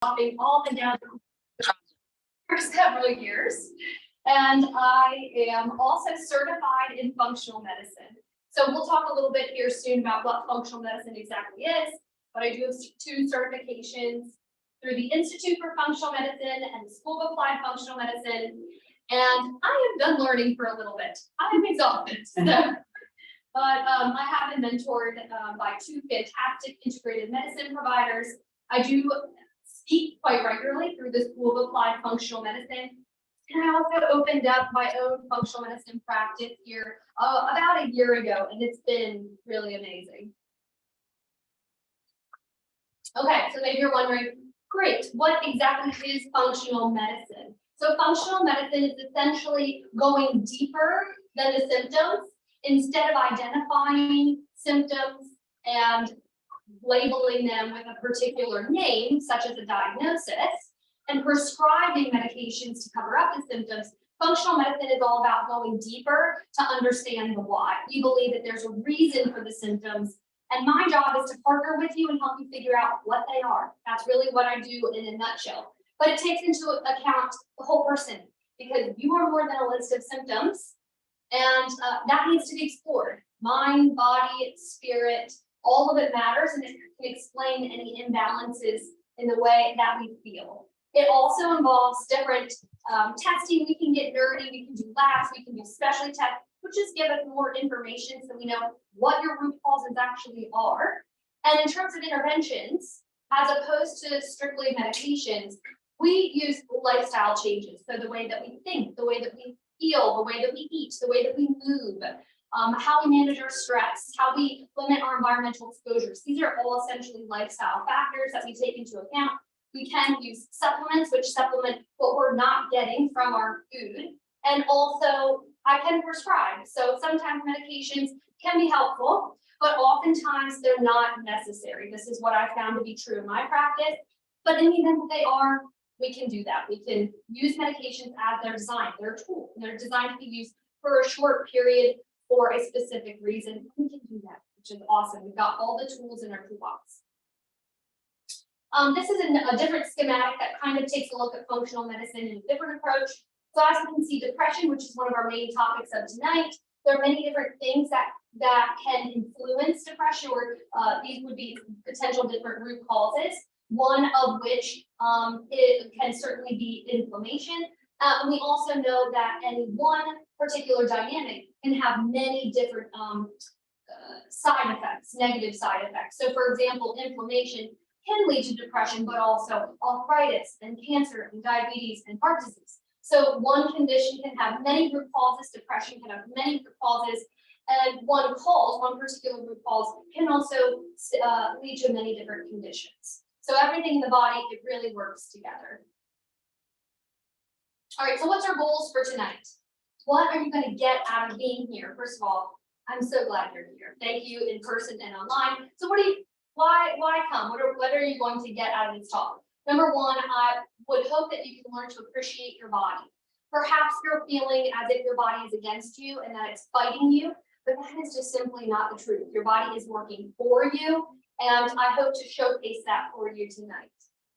hopping all and down for several years. And I am also certified in functional medicine. So we'll talk a little bit here soon about what functional medicine exactly is, but I do have 2 certifications through the Institute for Functional Medicine and the School of Applied Functional Medicine. And I am done learning for a little bit. I am exhausted. But I have been mentored by 2 fantastic integrated medicine providers. I do speak quite regularly through the School of Applied Functional Medicine. And I also opened up my own functional medicine practice here about a year ago, and it's been really amazing. Okay, so maybe you're wondering, great, what exactly is functional medicine? So functional medicine is essentially going deeper than the symptoms. Instead of identifying symptoms and labeling them with a particular name, such as a diagnosis, and prescribing medications to cover up the symptoms, functional medicine is all about going deeper to understand the why. We believe that there's a reason for the symptoms, and my job is to partner with you and help you figure out what they are. That's really what I do in a nutshell. But it takes into account the whole person, because you are more than a list of symptoms, and that needs to be explored. Mind, body, spirit, all of it matters, and it can explain any imbalances in the way that we feel. It also involves different testing. We can get nerdy, we can do labs, we can do specialty tests, which just give us more information so we know what your root causes actually are. And in terms of interventions, as opposed to strictly medications, we use lifestyle changes. So the way that we think, the way that we feel, the way that we eat, the way that we move, how we manage our stress, how we limit our environmental exposures. These are all essentially lifestyle factors that we take into account. We can use supplements, which supplement what we're not getting from our food. And also, I can prescribe. So sometimes medications can be helpful, but oftentimes they're not necessary. This is what I found to be true in my practice. But in the event that they are, we can do that. We can use medications as they're designed. They're a tool. They're designed to be used for a short period for a specific reason. We can do that, which is awesome. We've got all the tools in our toolbox. This is a different schematic that kind of takes a look at functional medicine in a different approach. So as you can see, depression, which is one of our main topics of tonight, there are many different things that can influence depression, or these would be potential different root causes. One of which it can certainly be inflammation. And we also know that any one particular dynamic can have many different side effects, negative side effects. So for example, inflammation can lead to depression, but also arthritis and cancer and diabetes and heart disease. So one condition can have many root causes, depression can have many root causes, and one particular root cause can also lead to many different conditions. So everything in the body, it really works together. All right, so what's our goals for tonight? What are you going to get out of being here? First of all, I'm so glad you're here. Thank you in person and online. So why come? What are you going to get out of this talk? Number one, I would hope that you can learn to appreciate your body. Perhaps you're feeling as if your body is against you and that it's fighting you, but that is just simply not the truth. Your body is working for you, and I hope to showcase that for you tonight.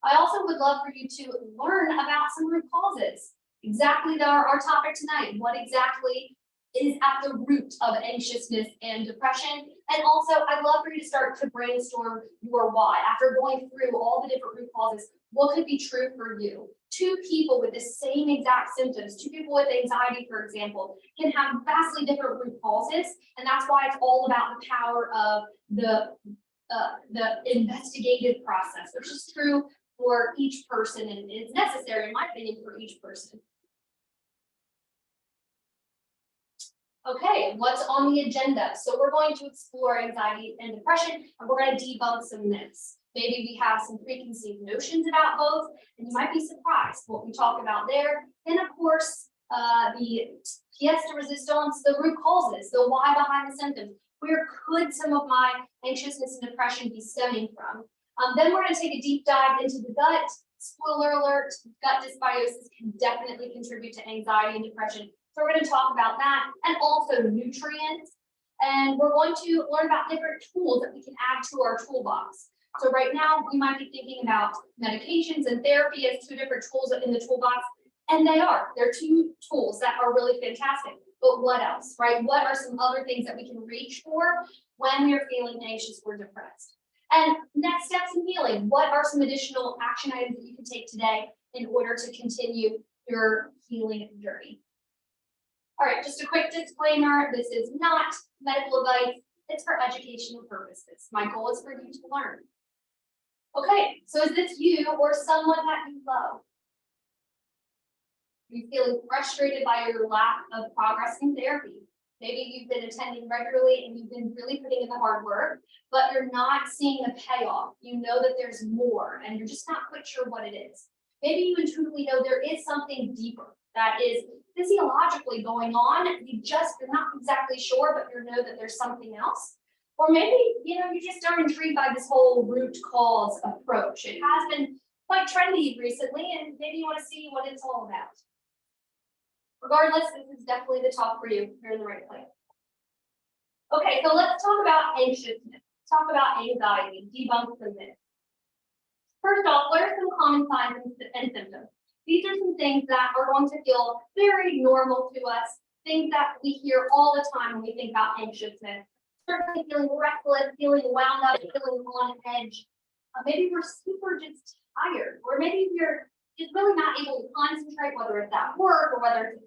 I also would love for you to learn about some root causes. Exactly our topic tonight. What exactly is at the root of anxiousness and depression? And also, I'd love for you to start to brainstorm your why. After going through all the different root causes, what could be true for you? 2 people with the same exact symptoms, 2 people with anxiety, for example, can have vastly different root causes. And that's why it's all about the power of the investigative process, which is true for each person and is necessary, in my opinion, for each person. Okay, what's on the agenda? So we're going to explore anxiety and depression, and we're going to debunk some myths. Maybe we have some preconceived notions about both, and you might be surprised what we talk about there. Then, of course, the pièce de résistance, the root causes, the why behind the symptoms. Where could some of my anxiousness and depression be stemming from? Then we're going to take a deep dive into the gut. Spoiler alert, gut dysbiosis can definitely contribute to anxiety and depression. So we're going to talk about that, and also nutrients. And we're going to learn about different tools that we can add to our toolbox. So right now, we might be thinking about medications and therapy as two different tools in the toolbox, and they're two tools that are really fantastic. But what else, right? What are some other things that we can reach for when we're feeling anxious or depressed? And next steps in healing, what are some additional action items that you can take today in order to continue your healing journey? All right, just a quick disclaimer, this is not medical advice, it's for educational purposes. My goal is for you to learn. Okay, so is this you or someone that you love? Are you feeling frustrated by your lack of progress in therapy? Maybe you've been attending regularly and you've been really putting in the hard work, but you're not seeing the payoff. You know that there's more and you're just not quite sure what it is. Maybe you intuitively know there is something deeper that is physiologically going on. You're not exactly sure, but you know that there's something else. Or maybe, you just are intrigued by this whole root cause approach. It has been quite trendy recently, and maybe you want to see what it's all about. Regardless, this is definitely the talk for you. You're in the right place. Okay, so let's talk about anxiousness. Let's talk about anxiety, debunk the myth. First off, what are some common signs and symptoms? These are some things that are going to feel very normal to us, things that we hear all the time when we think about anxiousness. Certainly feeling restless, feeling wound up, feeling on edge. Maybe we're super just tired, or maybe we're just really not able to concentrate, whether it's at work or whether it's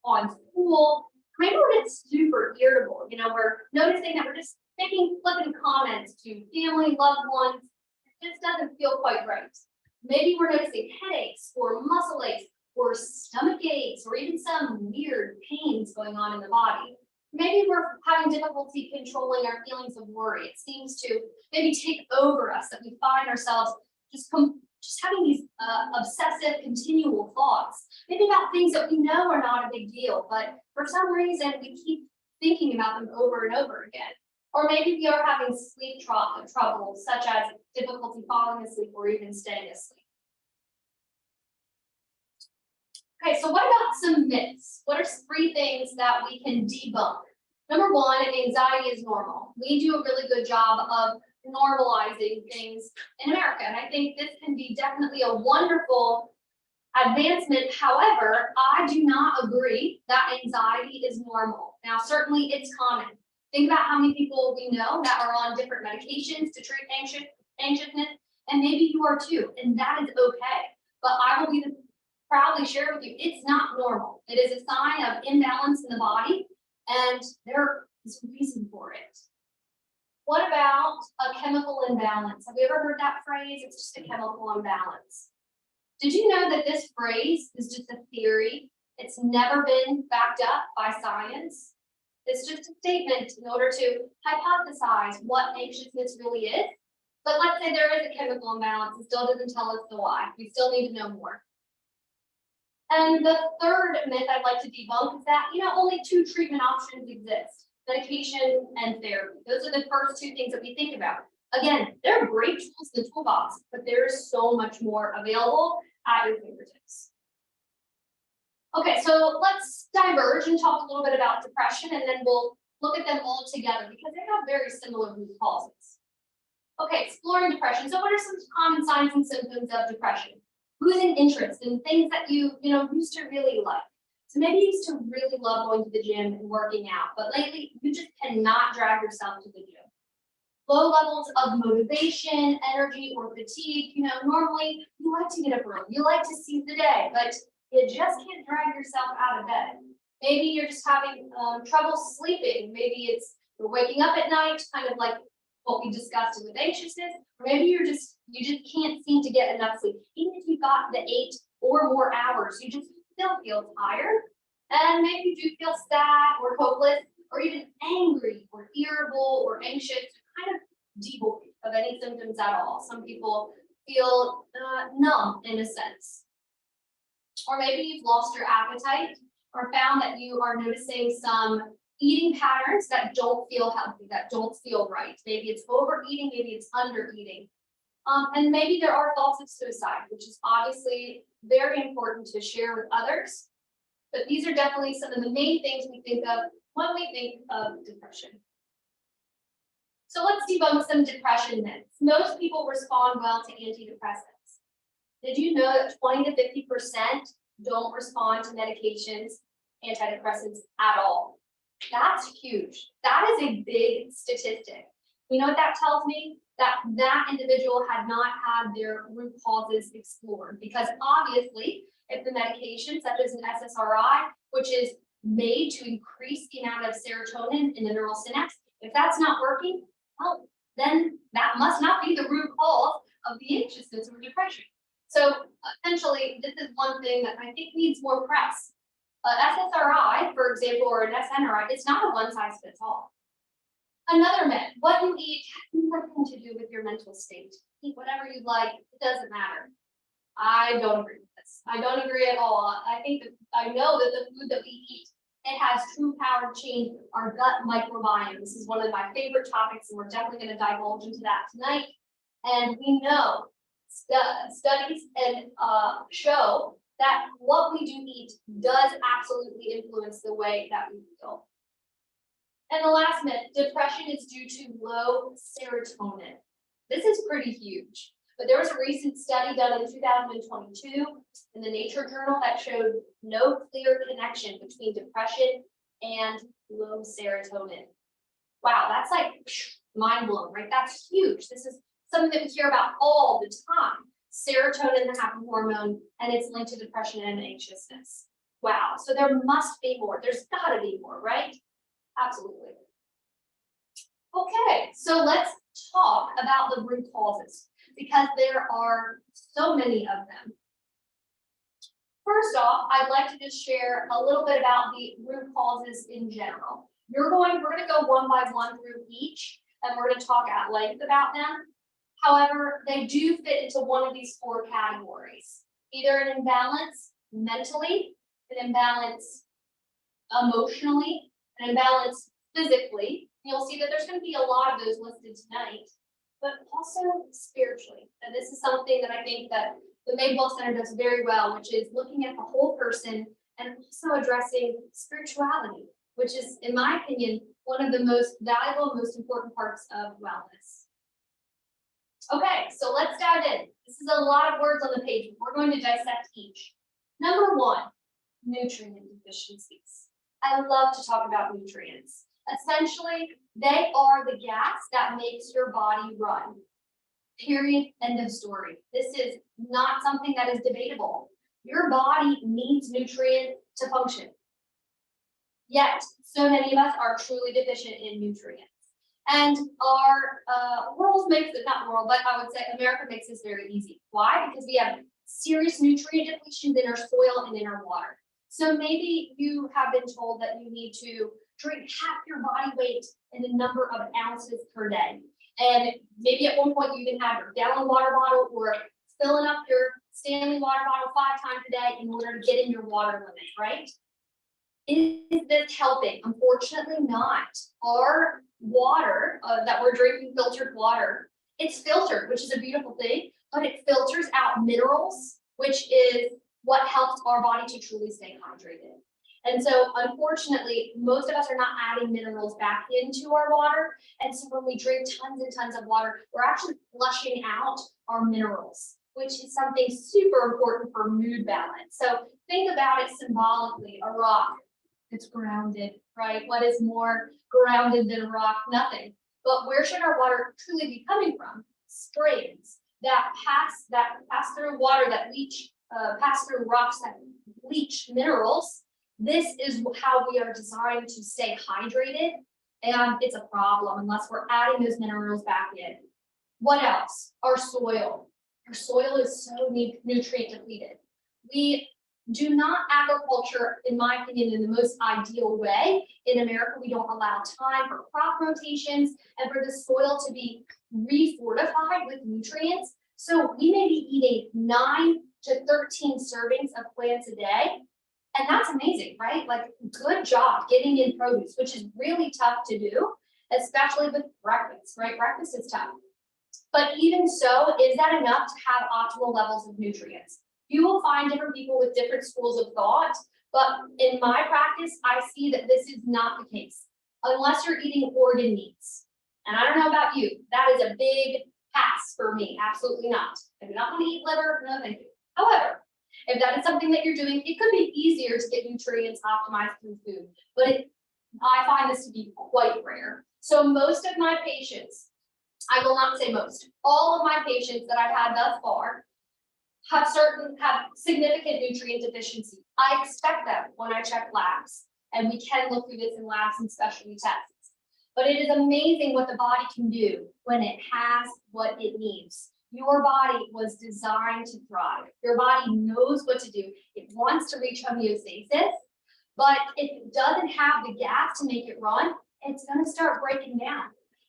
on school. Maybe we're just super irritable. We're noticing that we're just making flippant comments to family, loved ones. It just doesn't feel quite right. Maybe we're noticing headaches or muscle aches or stomach aches or even some weird pains going on in the body. Maybe we're having difficulty controlling our feelings of worry. It seems to maybe take over us, that we find ourselves just having these obsessive, continual thoughts, maybe about things that we know are not a big deal, but for some reason we keep thinking about them over and over again. Or maybe we are having sleep trouble, such as difficulty falling asleep or even staying asleep. Okay, so what about some myths? What are 3 things that we can debunk? Number 1, anxiety is normal. We do a really good job of normalizing things in America, and I think this can be definitely a wonderful advancement. However, I do not agree that anxiety is normal. Now, certainly it's common. Think about how many people we know that are on different medications to treat anxiousness, and maybe you are too, and that is okay. But I will proudly share with you, it's not normal. It is a sign of imbalance in the body, and there is a reason for it. What about a chemical imbalance? Have you ever heard that phrase? It's just a chemical imbalance. Did you know that this phrase is just a theory? It's never been backed up by science. It's just a statement in order to hypothesize what anxiousness really is. But let's say there is a chemical imbalance. It still doesn't tell us the why. We still need to know more. And the third myth I'd like to debunk is that, only 2 treatment options exist: medication and therapy. Those are the first 2 things that we think about. Again, they're great tools in the toolbox, but there is so much more available at your fingertips. Okay, so let's diverge and talk a little bit about depression, and then we'll look at them all together because they have very similar root causes. Okay, exploring depression. So what are some common signs and symptoms of depression? Losing interest in things that you used to really like. So maybe you used to really love going to the gym and working out, but lately you just cannot drag yourself to the gym. Low levels of motivation, energy, or fatigue. Normally you like to get up early, you like to seize the day, but you just can't drag yourself out of bed. Maybe you're just having trouble sleeping. Maybe you're waking up at night, kind of like what we discussed with anxiousness, or maybe you just can't seem to get enough sleep. Even if you got the 8 or more hours, you just still feel tired, and maybe you do feel sad or hopeless, or even angry or irritable or anxious, kind of devoid of any symptoms at all. Some people feel numb in a sense. Or maybe you've lost your appetite or found that you are noticing some eating patterns that don't feel healthy, that don't feel right. Maybe it's overeating, maybe it's undereating. And maybe there are thoughts of suicide, which is obviously very important to share with others. But these are definitely some of the main things we think of when we think of depression. So let's debunk some depression myths. Most people respond well to antidepressants. Did you know that 20 to 50% don't respond to medications, antidepressants at all? That's huge. That is a big statistic. You know what that tells me? That that individual had not had their root causes explored, because obviously if the medication such as an SSRI, which is made to increase the amount of serotonin in the neural synapse, if that's not working, well, then that must not be the root cause of the anxiousness or depression. So essentially, this is one thing that I think needs more press. SSRI, for example, or an SNRI, it's not a one size fits all. Another myth, what you eat has nothing to do with your mental state. Eat whatever you like, it doesn't matter. I don't agree with this. I don't agree at all. I know that the food that we eat, it has true power to change our gut microbiome. This is one of my favorite topics, and we're definitely going to divulge into that tonight. And we know studies and show that what we do eat does absolutely influence the way that we feel. And the last myth, depression is due to low serotonin. This is pretty huge, but there was a recent study done in 2022 in the Nature journal that showed no clear connection between depression and low serotonin. Wow, that's like mind blowing, right? That's huge. This is something that we hear about all the time. Serotonin, the happy hormone, and it's linked to depression and anxiousness. Wow, so there must be more. There's got to be more, right? Absolutely. Okay, so let's talk about the root causes, because there are so many of them. First off, I'd like to just share a little bit about the root causes in general. We're going to go one by one through each, and we're going to talk at length about them. However, they do fit into one of these four categories: either an imbalance mentally, an imbalance emotionally, an imbalance physically. You'll see that there's going to be a lot of those listed tonight, but also spiritually. And this is something that I think that the Mayville Center does very well, which is looking at the whole person and also addressing spirituality, which is, in my opinion, one of the most valuable, most important parts of wellness. Okay, so let's dive in. This is a lot of words on the page. We're going to dissect each. Number one, nutrient deficiencies. I love to talk about nutrients. Essentially, they are the gas that makes your body run. Period. End of story. This is not something that is debatable. Your body needs nutrients to function. Yet, so many of us are truly deficient in nutrients. And our world makes it, not world, but I would say America makes this very easy. Why? Because we have serious nutrient depletions in our soil and in our water. So maybe you have been told that you need to drink half your body weight in the number of ounces per day. And maybe at one point you can have your gallon water bottle or filling up your Stanley water bottle 5 times a day in order to get in your water limit, right? Is this helping? Unfortunately not. Our water that we're drinking, filtered water, it's filtered, which is a beautiful thing, but it filters out minerals, which is what helps our body to truly stay hydrated. And so unfortunately, most of us are not adding minerals back into our water. And so when we drink tons and tons of water, we're actually flushing out our minerals, which is something super important for mood balance. So think about it symbolically, a rock. It's grounded, right? What is more grounded than a rock? Nothing. But where should our water truly be coming from? Springs that pass through water, that leach, pass through rocks that leach minerals. This is how we are designed to stay hydrated, and it's a problem unless we're adding those minerals back in. What else? Our soil. Our soil is so nutrient depleted. We do not agriculture, in my opinion, in the most ideal way. In America, we don't allow time for crop rotations and for the soil to be refortified with nutrients. So we may be eating 9 to 13 servings of plants a day. And that's amazing, right? Like, good job getting in produce, which is really tough to do, especially with breakfast, right? Breakfast is tough. But even so, is that enough to have optimal levels of nutrients? You will find different people with different schools of thought, but in my practice, I see that this is not the case, unless you're eating organ meats. And I don't know about you, that is a big pass for me, absolutely not. I do not want to eat liver, no thank you. However, if that is something that you're doing, it could be easier to get nutrients optimized through food, but I find this to be quite rare. So most of my patients, I will not say most, all of my patients that I've had thus far have significant nutrient deficiency. I expect them when I check labs, and we can look through this in labs and specialty tests. But it is amazing what the body can do when it has what it needs. Your body was designed to thrive. Your body knows what to do. It wants to reach homeostasis, but if it doesn't have the gas to make it run, it's going to start breaking down.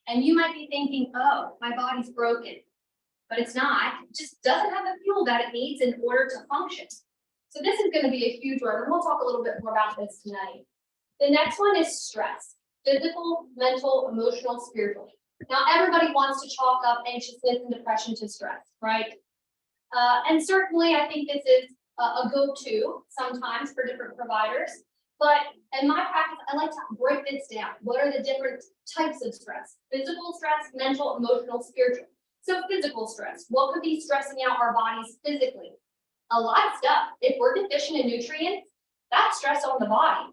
And you might be thinking, oh, my body's broken. But it's not. It just doesn't have the fuel that it needs in order to function. So this is going to be a huge one, and we'll talk a little bit more about this tonight. The next one is stress. Physical, mental, emotional, spiritual. Now, everybody wants to chalk up anxiousness and depression to stress, right? And certainly, I think this is a go-to sometimes for different providers. But in my practice, I like to break this down. What are the different types of stress? Physical stress, mental, emotional, spiritual. So physical stress, what could be stressing out our bodies physically? A lot of stuff. If we're deficient in nutrients, that's stress on the body.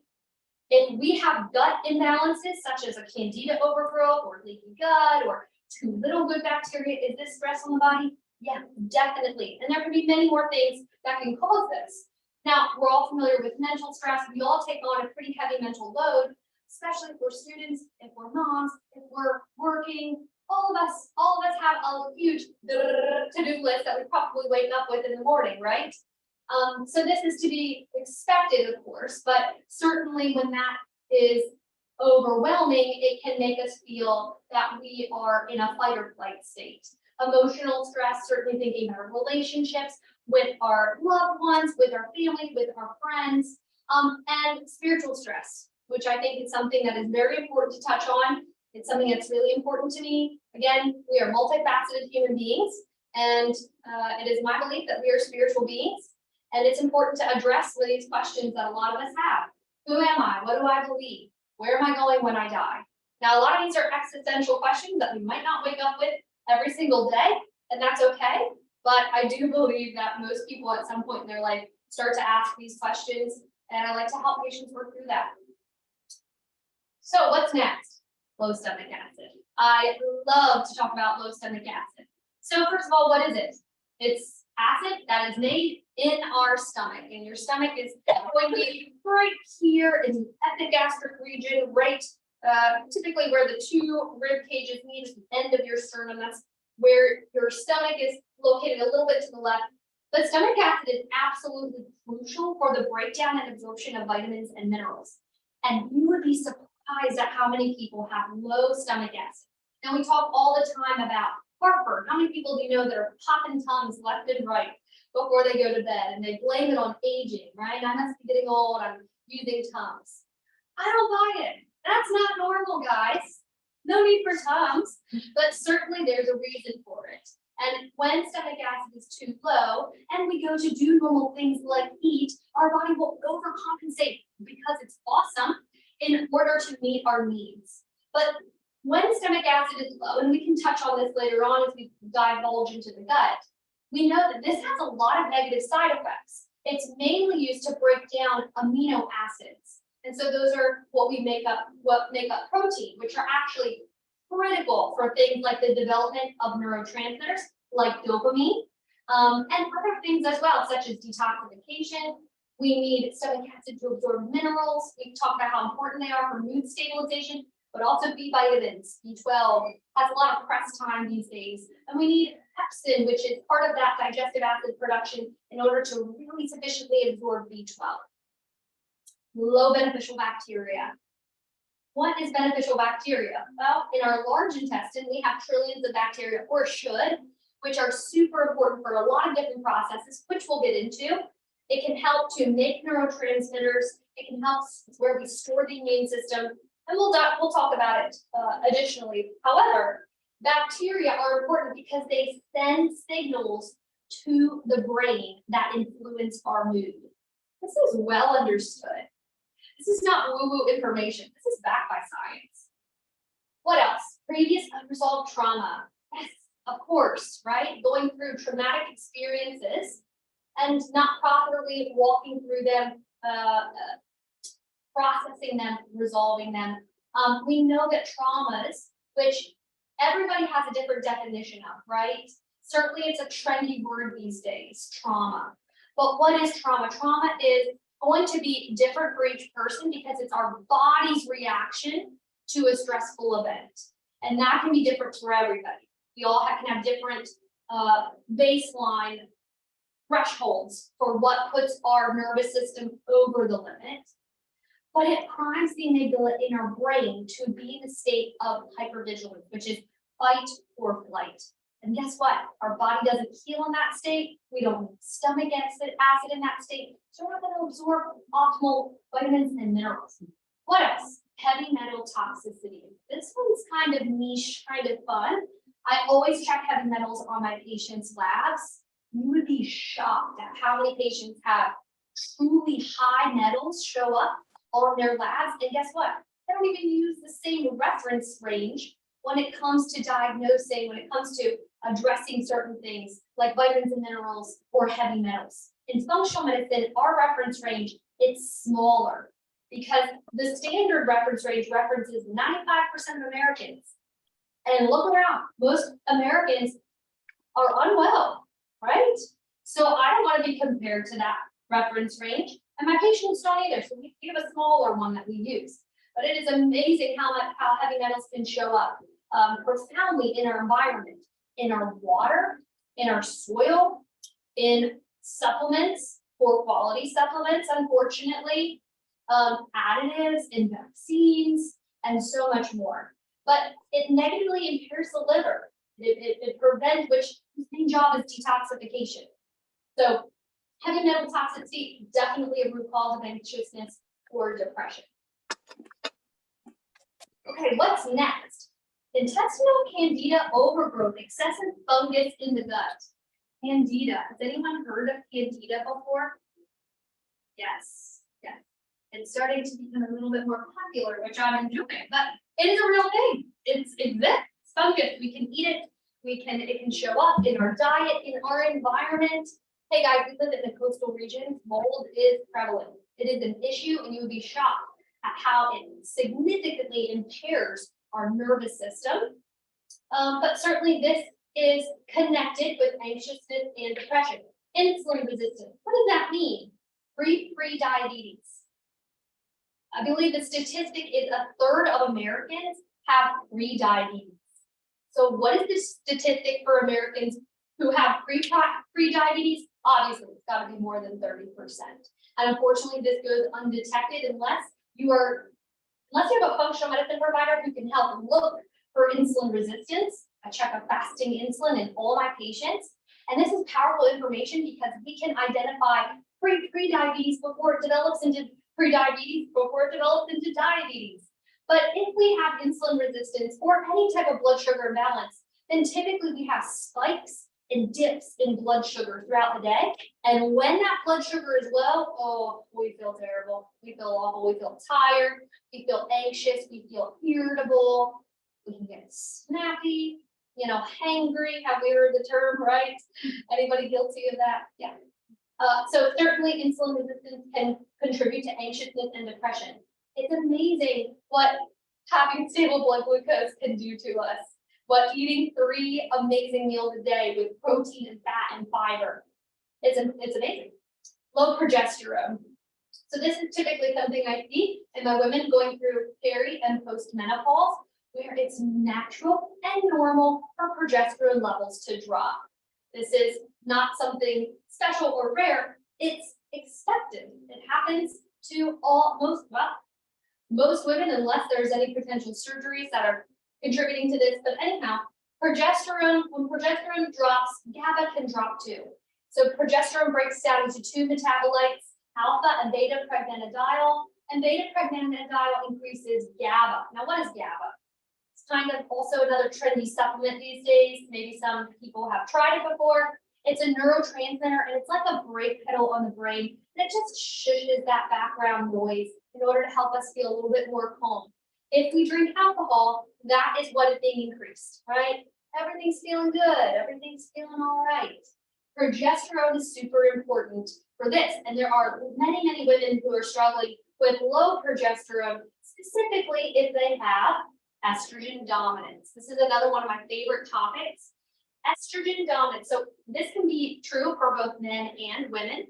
If we have gut imbalances, such as a candida overgrowth or leaky gut or too little good bacteria, is this stress on the body? Yeah, definitely. And there can be many more things that can cause this. Now, we're all familiar with mental stress. We all take on a pretty heavy mental load, especially if we're students, if we're moms, if we're working. All of us have a huge to-do list that we probably wake up with in the morning, right? So this is to be expected, of course, but certainly when that is overwhelming, it can make us feel that we are in a fight or flight state. Emotional stress, certainly thinking about relationships with our loved ones, with our family, with our friends, and spiritual stress, which I think is something that is very important to touch on. It's something that's really important to me. Again, we are multifaceted human beings, and it is my belief that we are spiritual beings, and it's important to address some of these questions that a lot of us have. Who am I? What do I believe? Where am I going when I die? Now, a lot of these are existential questions that we might not wake up with every single day, and that's okay. But I do believe that most people at some point in their life start to ask these questions, and I like to help patients work through that. So what's next? Low stomach acid. I love to talk about low stomach acid. So first of all, what is it? It's acid that is made in our stomach, and your stomach is going to be right here in the epigastric region, right typically where the two rib cages meet at the end of your sternum. That's where your stomach is located a little bit to the left. But stomach acid is absolutely crucial for the breakdown and absorption of vitamins and minerals. And you would be surprised at how many people have low stomach acid. Now we talk all the time about heartburn. How many people do you know that are popping tongues left and right before they go to bed, and they blame it on aging, right? I must be getting old, I'm using Tums. I don't buy it. That's not normal, guys. No need for Tums, but certainly there's a reason for it. And when stomach acid is too low and we go to do normal things like eat, our body will overcompensate because it's awesome in order to meet our needs. But when stomach acid is low, and we can touch on this later on as we divulge into the gut, we know that this has a lot of negative side effects. It's mainly used to break down amino acids. And so those are what make up protein, which are actually critical for things like the development of neurotransmitters like dopamine, and other things as well, such as detoxification. We need stomach acid to absorb minerals. We've talked about how important they are for mood stabilization, but also B vitamins. B12 has a lot of press time these days. And we need pepsin, which is part of that digestive acid production in order to really sufficiently absorb B12. Low beneficial bacteria. What is beneficial bacteria? Well, in our large intestine, we have trillions of bacteria, or should, which are super important for a lot of different processes, which we'll get into. It can help to make neurotransmitters. It can help where we store the immune system, and we'll talk about it additionally. However, bacteria are important because they send signals to the brain that influence our mood. This is well understood. This is not woo-woo information. This is backed by science. What else? Previous unresolved trauma. Yes, of course, right? Going through traumatic experiences and not properly walking through them, processing them, resolving them. We know that traumas, which everybody has a different definition of, right? Certainly it's a trendy word these days, trauma. But what is trauma? Trauma is going to be different for each person because it's our body's reaction to a stressful event. And that can be different for everybody. We all can have different baseline thresholds for what puts our nervous system over the limit. But it primes the amygdala in our brain to be in a state of hypervigilance, which is fight or flight. And guess what? Our body doesn't heal in that state. We don't stomach acid in that state. So we're not going to absorb optimal vitamins and minerals. What else? Heavy metal toxicity. This one's kind of niche, kind of fun. I always check heavy metals on my patients' labs. You would be shocked at how many patients have truly high metals show up on their labs. And guess what? They don't even use the same reference range when it comes to diagnosing, when it comes to addressing certain things like vitamins and minerals or heavy metals. In functional medicine, our reference range, it's smaller because the standard reference range references 95% of Americans. And look around, most Americans are unwell, right? So I don't want to be compared to that reference range, and my patients don't either. So we have a smaller one that we use. But it is amazing how heavy metals can show up profoundly in our environment, in our water, in our soil, in supplements, poor quality supplements, unfortunately, additives in vaccines, and so much more. But it negatively impairs the liver. It prevents, which the main job is detoxification. So heavy metal toxicity, definitely a root cause of anxiousness or depression. Okay, what's next? Intestinal candida overgrowth, excessive fungus in the gut. Candida, has anyone heard of candida before? Yes, yes. It's starting to become a little bit more popular, which I'm enjoying, but it is a real thing. It's fungus. We can eat it. It can show up in our diet, in our environment. Hey guys, we live in the coastal regions. Mold is prevalent. It is an issue, and you would be shocked at how it significantly impairs our nervous system. But certainly this is connected with anxiousness and depression. Insulin resistance. What does that mean? Pre-diabetes. I believe the statistic is 1/3 of Americans have pre-diabetes. So what is the statistic for Americans who have pre-diabetes? Obviously, it's got to be more than 30%. And unfortunately, this goes undetected unless you have a functional medicine provider who can help look for insulin resistance. I check a fasting insulin in all my patients. And this is powerful information because we can identify pre-diabetes before it develops into pre-diabetes, before it develops into diabetes. But if we have insulin resistance or any type of blood sugar imbalance, then typically we have spikes and dips in blood sugar throughout the day. And when that blood sugar is low, oh, we feel terrible. We feel awful. We feel tired. We feel anxious. We feel irritable. We can get snappy, hangry. Have we heard the term, right? Anybody guilty of that? Yeah. So certainly insulin resistance can contribute to anxiousness and depression. It's amazing what having stable blood glucose can do to us. What eating 3 amazing meals a day with protein and fat and fiber. It's amazing. Low progesterone. So this is typically something I see in my women going through peri and post-menopause, where it's natural and normal for progesterone levels to drop. This is not something special or rare. It's expected. It happens to most women, unless there's any potential surgeries that are contributing to this. But anyhow, when progesterone drops, GABA can drop too. So progesterone breaks down into 2 metabolites, alpha and beta pregnanediol, and beta pregnanediol increases GABA. Now, what is GABA? It's kind of also another trendy supplement these days. Maybe some people have tried it before. It's a neurotransmitter, and it's like a brake pedal on the brain, and it just shushes that background noise in order to help us feel a little bit more calm. If we drink alcohol, that is what is being increased, right? Everything's feeling good, everything's feeling all right. Progesterone is super important for this, and there are many, many women who are struggling with low progesterone, specifically if they have estrogen dominance. This is another one of my favorite topics, estrogen dominance. So this can be true for both men and women.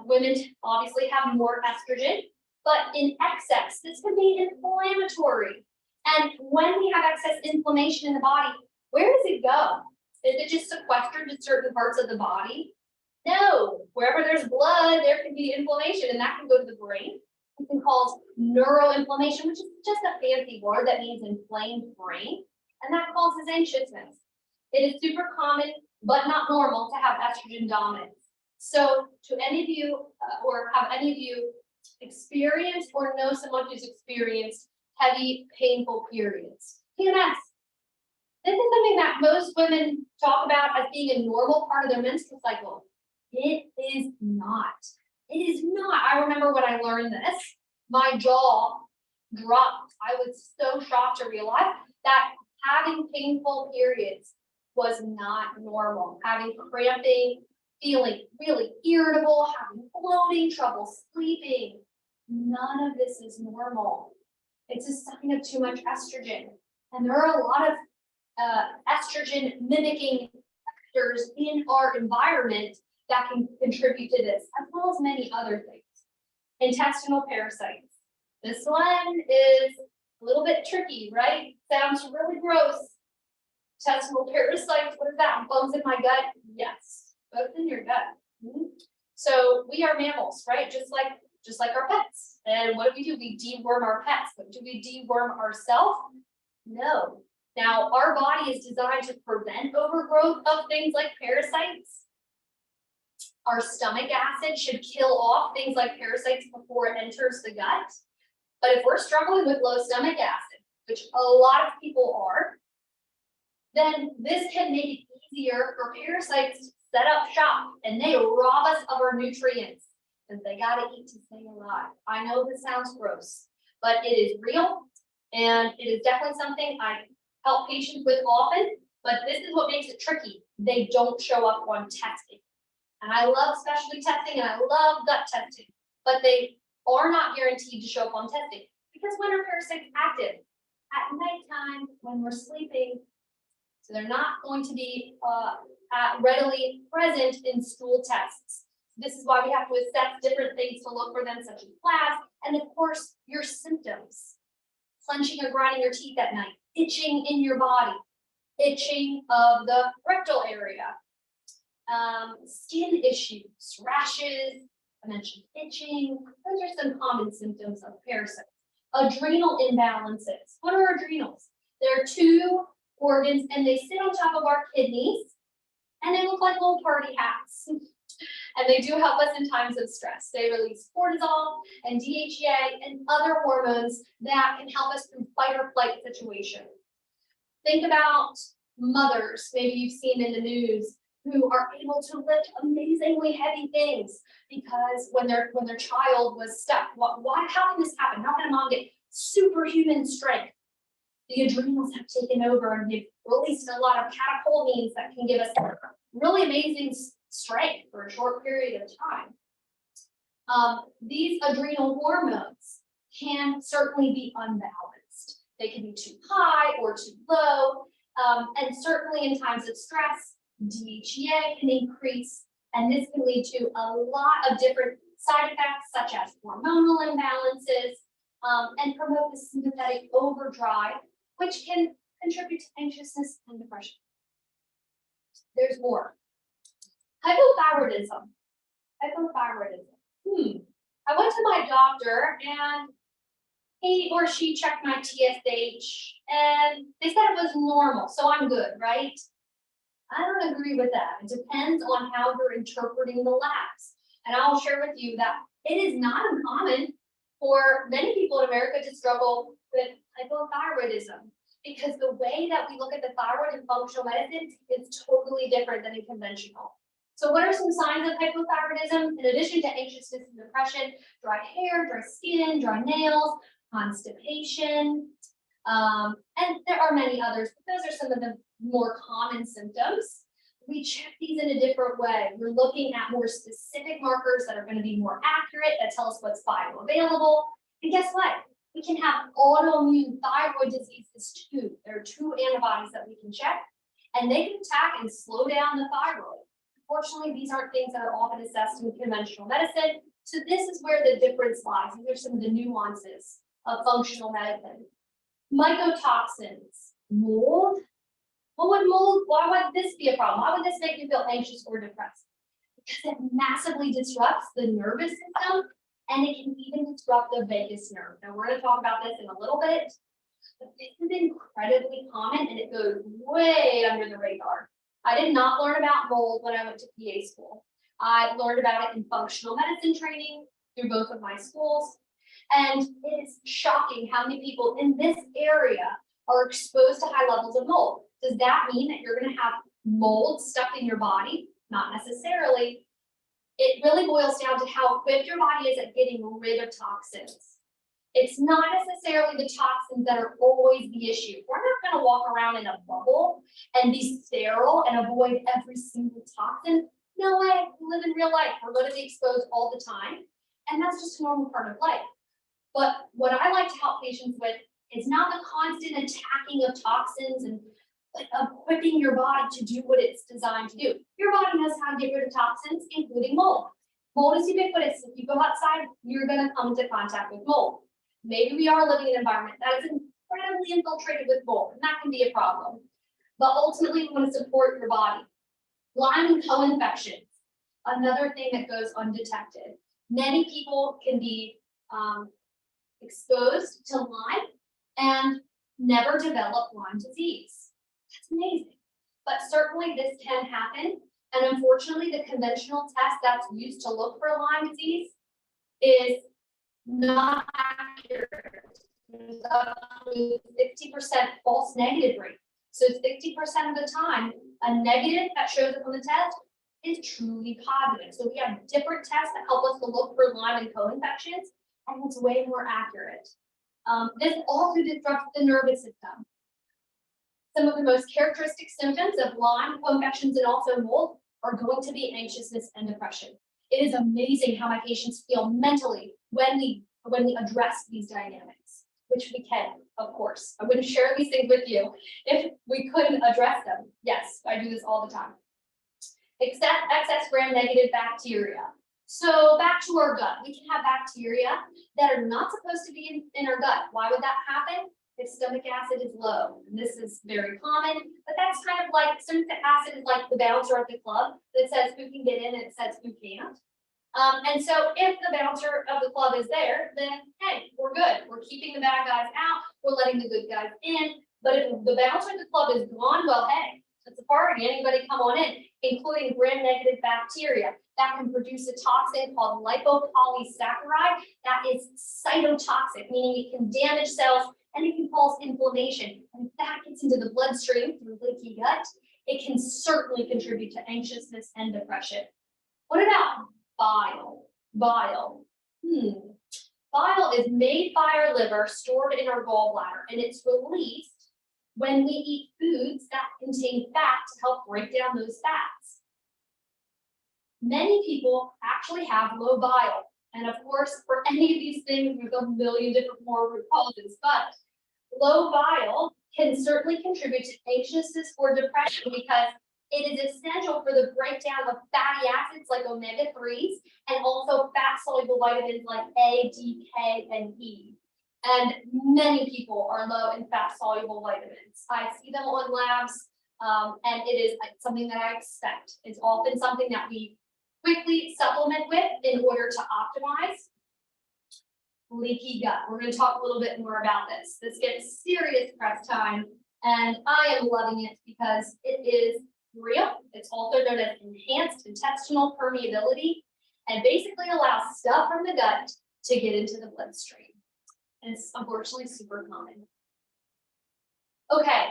Women obviously have more estrogen, but in excess, this can be inflammatory. And when we have excess inflammation in the body, where does it go? Is it just sequestered to certain parts of the body? No, wherever there's blood, there can be inflammation, and that can go to the brain. It can cause neuroinflammation, which is just a fancy word that means inflamed brain, and that causes anxiousness. It is super common, but not normal, to have estrogen dominance. So, to any of you, or have any of you experienced or know someone who's experienced heavy, painful periods? PMS. This is something that most women talk about as being a normal part of their menstrual cycle. It is not. It is not. I remember when I learned this, my jaw dropped. I was so shocked to realize that having painful periods was not normal. Having cramping, feeling really irritable, having bloating, trouble sleeping. None of this is normal. It's a sign of too much estrogen. And there are a lot of estrogen mimicking factors in our environment that can contribute to this, as well as many other things. Intestinal parasites. This one is a little bit tricky, right? Sounds really gross. Intestinal parasites, what is that? Bugs in my gut? Yes, bugs in your gut. So we are mammals, right? Just like our pets. And what do? We deworm our pets. But do we deworm ourselves? No. Now, our body is designed to prevent overgrowth of things like parasites. Our stomach acid should kill off things like parasites before it enters the gut. But if we're struggling with low stomach acid, which a lot of people are, then this can make it easier for parasites to set up shop, and they rob us of our nutrients because they gotta eat to stay alive. I know this sounds gross, but it is real, and it is definitely something I help patients with often, but this is what makes it tricky. They don't show up on testing. And I love specialty testing and I love gut testing, but they are not guaranteed to show up on testing because when are parasites active? At nighttime when we're sleeping. So they're not going to be readily present in stool tests. This is why we have to assess different things to look for them, such as labs, and of course, your symptoms. Clenching or grinding your teeth at night, itching in your body, itching of the rectal area, skin issues, rashes, I mentioned itching. Those are some common symptoms of parasites. Adrenal imbalances. What are adrenals? There are two organs and they sit on top of our kidneys and they look like little party hats. And they do help us in times of stress. They release cortisol and DHEA and other hormones that can help us through fight or flight situations. Think about mothers, maybe you've seen in the news, who are able to lift amazingly heavy things because when their child was stuck. How can this happen? How can a mom get superhuman strength? The adrenals have taken over and they've released a lot of catecholamines that can give us really amazing strength for a short period of time. These adrenal hormones can certainly be unbalanced. They can be too high or too low, and certainly in times of stress, DHEA can increase, and this can lead to a lot of different side effects such as hormonal imbalances and promote the sympathetic overdrive, which can contribute to anxiousness and depression. There's more. Hypothyroidism. I went to my doctor and he or she checked my TSH and they said it was normal, so I'm good, right? I don't agree with that. It depends on how you're interpreting the labs. And I'll share with you that it is not uncommon for many people in America to struggle with hypothyroidism because the way that we look at the thyroid in functional medicine is totally different than in conventional. So what are some signs of hypothyroidism? In addition to anxiousness and depression, dry hair, dry skin, dry nails, constipation, and there are many others, but those are some of the more common symptoms. We check these in a different way. We're looking at more specific markers that are going to be more accurate, that tell us what's bioavailable. And guess what? We can have autoimmune thyroid diseases too. There are 2 antibodies that we can check, and they can attack and slow down the thyroid. Unfortunately, these aren't things that are often assessed in conventional medicine. So this is where the difference lies. These are some of the nuances of functional medicine. Mycotoxins, mold. Why would this be a problem? Why would this make you feel anxious or depressed? Because it massively disrupts the nervous system, and it can even disrupt the vagus nerve. Now we're going to talk about this in a little bit, but this is incredibly common and it goes way under the radar. I did not learn about mold when I went to PA school. I learned about it in functional medicine training through both of my schools. And it is shocking how many people in this area are exposed to high levels of mold. Does that mean that you're going to have mold stuck in your body? Not necessarily. It really boils down to how quick your body is at getting rid of toxins. It's not necessarily the toxins that are always the issue. We're not going to walk around in a bubble and be sterile and avoid every single toxin. No way. We live in real life. We're going to be exposed all the time. And that's just a normal part of life. But what I like to help patients with is not the constant attacking of toxins and equipping your body to do what it's designed to do. Your body knows how to get rid of toxins, including mold. Mold is ubiquitous. If you go outside, you're going to come into contact with mold. Maybe we are living in an environment that is incredibly infiltrated with mold, and that can be a problem. But ultimately, we want to support your body. Lyme and co-infections, another thing that goes undetected. Many people can be exposed to Lyme and never develop Lyme disease. That's amazing. But certainly this can happen. And unfortunately, the conventional test that's used to look for Lyme disease is not accurate. There's up to 60% false negative rate. So 60% of the time, a negative that shows up on the test is truly positive. So we have different tests that help us to look for Lyme and co-infections, and it's way more accurate. This also disrupts the nervous system. Some of the most characteristic symptoms of Lyme, co-infections, and also mold are going to be anxiousness and depression. It is amazing how my patients feel mentally when we address these dynamics, which we can, of course. I wouldn't share these things with you if we couldn't address them. Yes, I do this all the time. Except excess gram-negative bacteria. So back to our gut, we can have bacteria that are not supposed to be in our gut. Why would that happen? If stomach acid is low. And this is very common, but that's kind of like stomach acid is like the bouncer at the club that says who can get in and it says who can't. And so if the bouncer of the club is there, then hey, we're good. We're keeping the bad guys out. We're letting the good guys in. But if the bouncer of the club is gone, well, hey, it's a party. Anybody come on in, including gram-negative bacteria that can produce a toxin called lipopolysaccharide that is cytotoxic, meaning it can damage cells and it can cause inflammation. And if that gets into the bloodstream through leaky gut, it can certainly contribute to anxiousness and depression. What about bile? Bile. Bile is made by our liver, stored in our gallbladder, and it's released when we eat foods that contain fat to help break down those fats. Many people actually have low bile. And of course, for any of these things, there's a million different more root causes, but low bile can certainly contribute to anxiousness or depression because it is essential for the breakdown of fatty acids like omega-3s and also fat-soluble vitamins like A, D, K, and E. And many people are low in fat-soluble vitamins. I see them on labs, and it is something that I expect. It's often something that we quickly supplement with in order to optimize. Leaky gut. We're going to talk a little bit more about this. This gets serious press time, and I am loving it because it is real. It's also known as enhanced intestinal permeability, and basically allows stuff from the gut to get into the bloodstream. And it's unfortunately super common. Okay,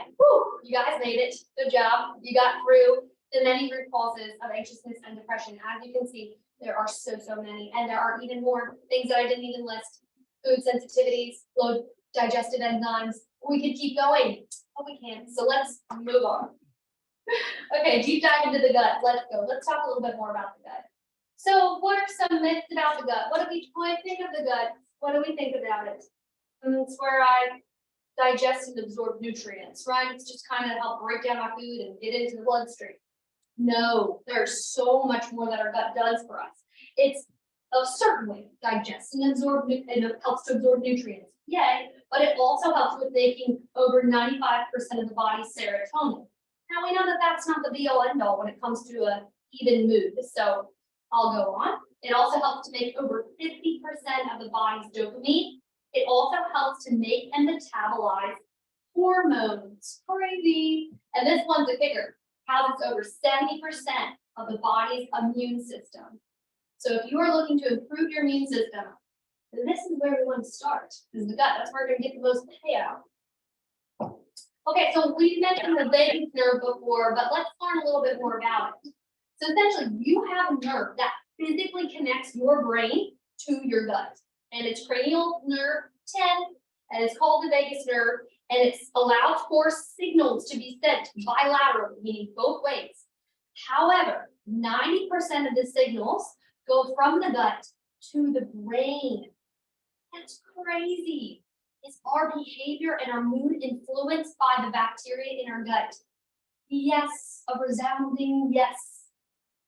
you guys made it. Good job. You got through the many root causes of anxiousness and depression. As you can see, there are so many, and there are even more things that I didn't even list. food sensitivities, low digestive enzymes. We could keep going, but we can't. So let's move on. Okay, deep dive into the gut. Let's go. Let's talk a little bit more about the gut. So what are some myths about the gut? What do we think of the gut? What do we think about it? It's where I digest and absorb nutrients, right? It's just kind of help break down my food and get into the bloodstream. No, there's so much more that our gut does for us. It's a certain way digest and absorb, and it helps to absorb nutrients. Yay, but it also helps with making over 95% of the body's serotonin. Now we know that that's not the be-all end-all when it comes to a even mood. So I'll go on. It also helps to make over 50% of the body's dopamine. It also helps to make and metabolize hormones. Crazy. And this one's a kicker. Houses over 70% of the body's immune system. So if you are looking to improve your immune system, then this is where we want to start. This is the gut. That's where we're going to get the most payout. Okay, so we mentioned the vagus nerve before, but let's learn a little bit more about it. So essentially, you have a nerve that physically connects your brain to your gut. And it's cranial nerve 10, and it's called the vagus nerve, and it allows for signals to be sent bilaterally, meaning both ways. However, 90% of the signals go from the gut to the brain. That's crazy. Is our behavior and our mood influenced by the bacteria in our gut? Yes, a resounding yes.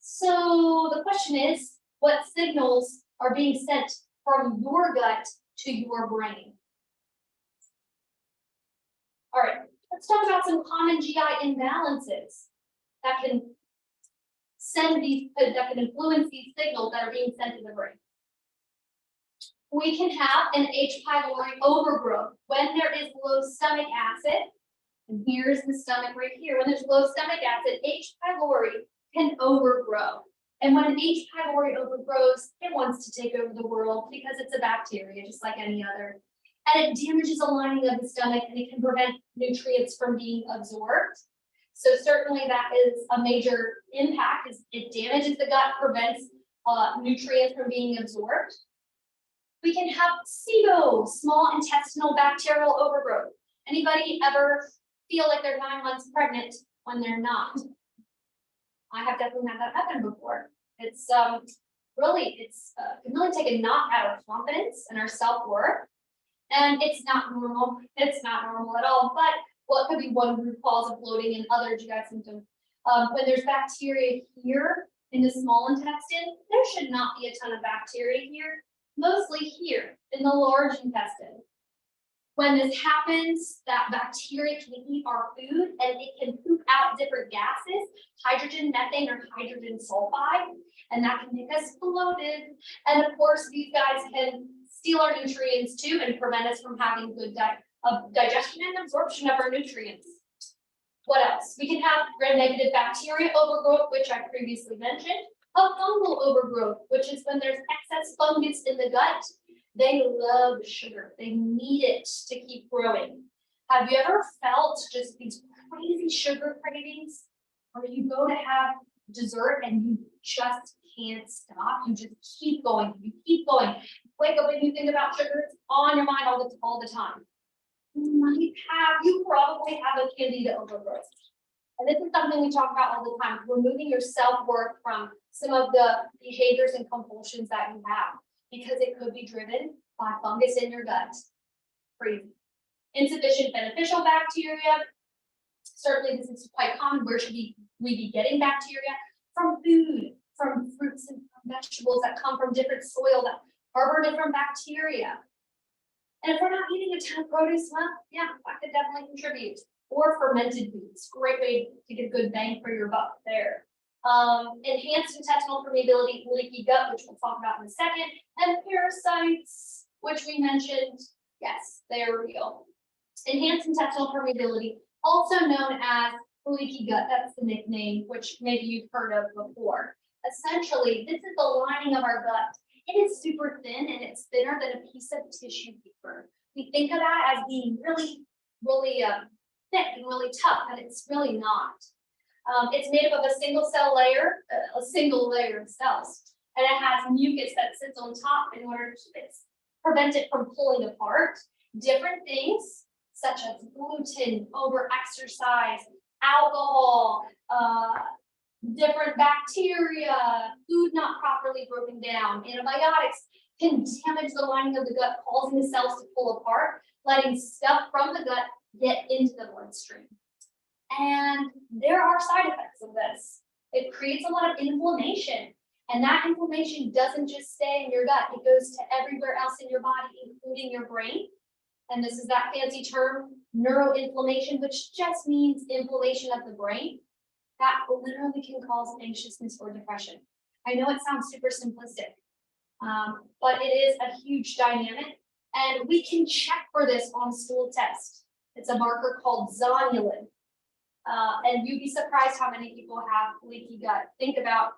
So the question is, what signals are being sent from your gut to your brain? All right, let's talk about some common GI imbalances that can influence these signals that are being sent to the brain. We can have an H. pylori overgrowth when there is low stomach acid. And here's the stomach right here. When there's low stomach acid, H. pylori can overgrow. And when an H. pylori overgrows, it wants to take over the world because it's a bacteria, just like any other. And it damages the lining of the stomach, and it can prevent nutrients from being absorbed. So certainly that is a major impact. Is it damages the gut, prevents nutrients from being absorbed. We can have SIBO, small intestinal bacterial overgrowth. Anybody ever feel like they're 9 months pregnant when they're not? I have definitely had that happen before. It's can really take a knock at our confidence and our self-worth. And it's not normal. It's not normal at all. But what could be one root cause of bloating and other GI symptoms? When there's bacteria here in the small intestine, there should not be a ton of bacteria here. Mostly here in the large intestine. When this happens, that bacteria can eat our food and it can poop out different gases, hydrogen, methane, or hydrogen sulfide, and that can make us bloated. And of course, these guys can steal our nutrients too and prevent us from having good digestion and absorption of our nutrients. What else? We can have gram-negative bacteria overgrowth, which I previously mentioned. A fungal overgrowth, which is when there's excess fungus in the gut. They love sugar. They need it to keep growing. Have you ever felt just these crazy sugar cravings where you go to have dessert and you just can't stop? You just keep going. You keep going. Wake up and you think about sugar. It's on your mind all the time. You probably have a candida overgrowth. And this is something we talk about all the time, removing your self-worth from some of the behaviors and compulsions that you have, because it could be driven by fungus in your gut. Crazy. Insufficient beneficial bacteria. Certainly this is quite common. Where should we be getting bacteria? From food, from fruits and from vegetables that come from different soil that harbor different bacteria. And if we're not eating a ton of produce, well, yeah, that could definitely contribute. Or fermented foods, great way to get a good bang for your buck there. Enhanced intestinal permeability, leaky gut, which we'll talk about in a second, and parasites, which we mentioned, yes, they are real. Enhanced intestinal permeability, also known as leaky gut, that's the nickname, which maybe you've heard of before. Essentially, this is the lining of our gut. It is super thin, and it's thinner than a piece of tissue paper. We think of that as being really thick and really tough, and it's really not. It's made up of a single layer of cells, and it has mucus that sits on top in order to keep its prevent it from pulling apart. Different things such as gluten, over-exercise, alcohol, different bacteria, food not properly broken down, antibiotics can damage the lining of the gut, causing the cells to pull apart, letting stuff from the gut get into the bloodstream. And there are side effects of this. It creates a lot of inflammation, and that inflammation doesn't just stay in your gut, it goes to everywhere else in your body, including your brain. And this is that fancy term, neuroinflammation, which just means inflammation of the brain. That literally can cause anxiousness or depression. I know it sounds super simplistic, but it is a huge dynamic, and we can check for this on stool test. It's a marker called zonulin, and you'd be surprised how many people have leaky gut. Think about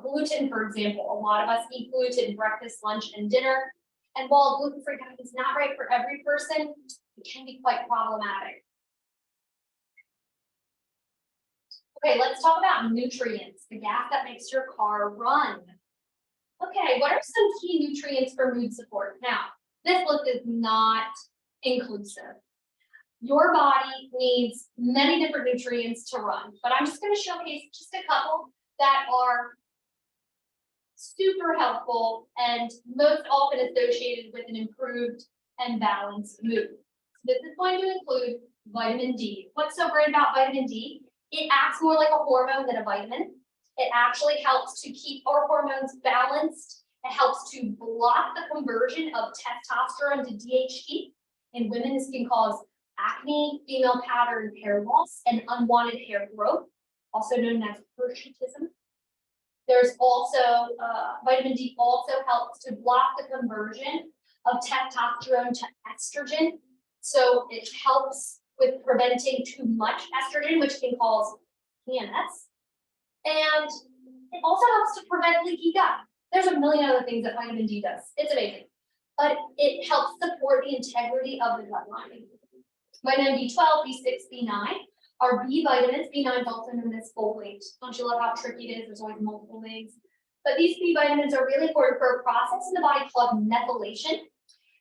gluten, for example. A lot of us eat gluten breakfast, lunch, and dinner. And while gluten-free diet is not right for every person, it can be quite problematic. Okay, let's talk about nutrients, the gas that makes your car run. Okay, what are some key nutrients for mood support? Now, this list is not inclusive. Your body needs many different nutrients to run, but I'm just going to showcase just a couple that are super helpful and most often associated with an improved and balanced mood. So this is going to include vitamin D. What's so great about vitamin D? It acts more like a hormone than a vitamin. It actually helps to keep our hormones balanced. It helps to block the conversion of testosterone to DHT. In women, this can cause acne, female pattern hair loss, and unwanted hair growth, also known as hirsutism. There's also, vitamin D also helps to block the conversion of testosterone to estrogen. So it helps with preventing too much estrogen, which can cause PMS. And it also helps to prevent leaky gut. There's a million other things that vitamin D does. It's amazing. But it helps support the integrity of the gut lining. Vitamin B12, B6, B9 are B vitamins. B9 is also known as folate. Don't you love how tricky it is? There's always multiple names. But these B vitamins are really important for a process in the body called methylation.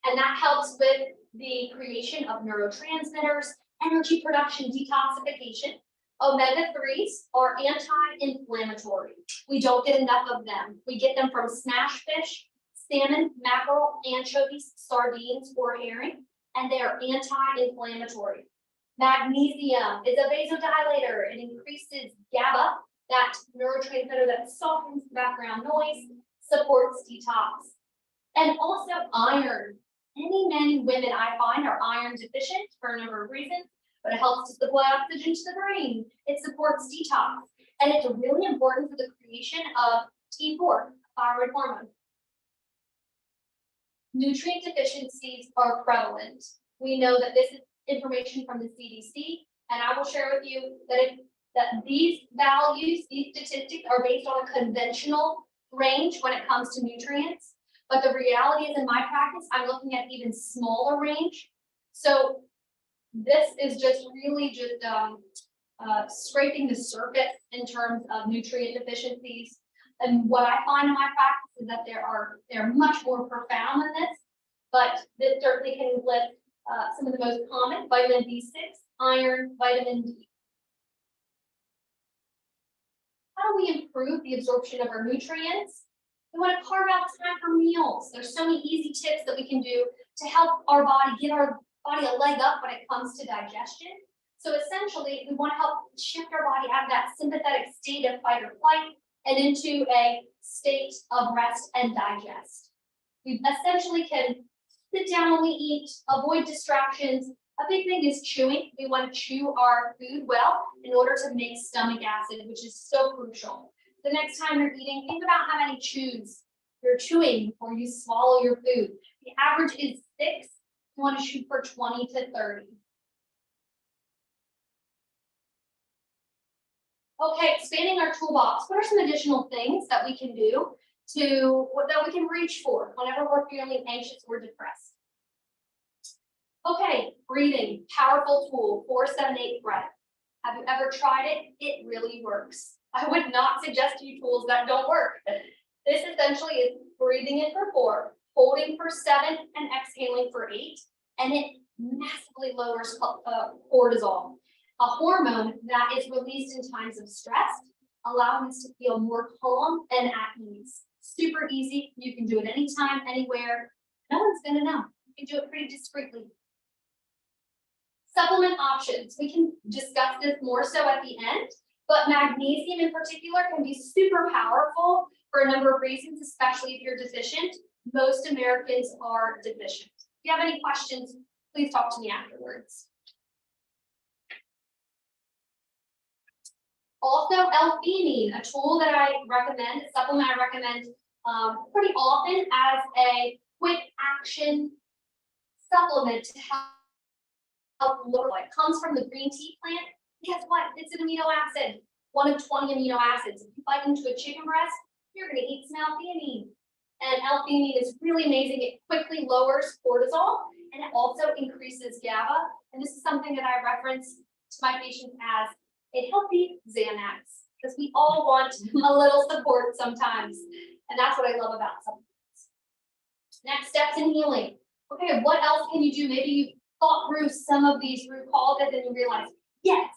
And that helps with the creation of neurotransmitters, energy production, detoxification. Omega-3s are anti-inflammatory. We don't get enough of them. We get them from smash fish, salmon, mackerel, anchovies, sardines, or herring, and they are anti-inflammatory. Magnesium is a vasodilator. It increases GABA, that neurotransmitter that softens background noise, supports detox. And also iron. Many men and women I find are iron deficient for a number of reasons, but it helps to supply oxygen to the brain. It supports detox, and it's really important for the creation of T4, thyroid hormone. Nutrient deficiencies are prevalent. We know that this is information from the CDC, and I will share with you that these values, these statistics are based on a conventional range when it comes to nutrients. But the reality is, in my practice, I'm looking at even smaller range. So this is just really just scraping the surface in terms of nutrient deficiencies. And what I find in my practice is that they're much more profound than this, but this certainly can lift some of the most common: vitamin B6, iron, vitamin D. How do we improve the absorption of our nutrients? We want to carve out time for meals. There's so many easy tips that we can do to help our body, give our body a leg up when it comes to digestion. So essentially, we want to help shift our body out of that sympathetic state of fight or flight and into a state of rest and digest. We essentially can sit down when we eat, avoid distractions. A big thing is chewing. We want to chew our food well in order to make stomach acid, which is so crucial. The next time you're eating, think about how many chews you're chewing before you swallow your food. The average is 6. You want to shoot for 20 to 30. Okay, expanding our toolbox. What are some additional things that we can do that we can reach for whenever we're feeling anxious or depressed? Okay, breathing, powerful tool, 4-7-8 breath. Have you ever tried it? It really works. I would not suggest you tools that don't work. This essentially is breathing in for 4, holding for 7 and exhaling for 8, and it massively lowers cortisol, a hormone that is released in times of stress, allowing us to feel more calm and at ease. Super easy. You can do it anytime, anywhere. No one's gonna know. You can do it pretty discreetly. Supplement options. We can discuss this more so at the end, but magnesium in particular can be super powerful for a number of reasons, especially if you're deficient. Most Americans are deficient. If you have any questions, please talk to me afterwards. Also, L-theanine, a tool that I recommend, a supplement I recommend pretty often as a quick action supplement to help lower. It comes from the green tea plant. Guess what? It's an amino acid, one of 20 amino acids. If you bite into a chicken breast, you're going to eat some L-theanine. And L-theanine is really amazing. It quickly lowers cortisol, and it also increases GABA. And this is something that I reference to my patients as a healthy Xanax, because we all want a little support sometimes. And that's what I love about supplements. Next steps in healing. Okay, what else can you do? Maybe you thought through some of these root causes and you realize, yes.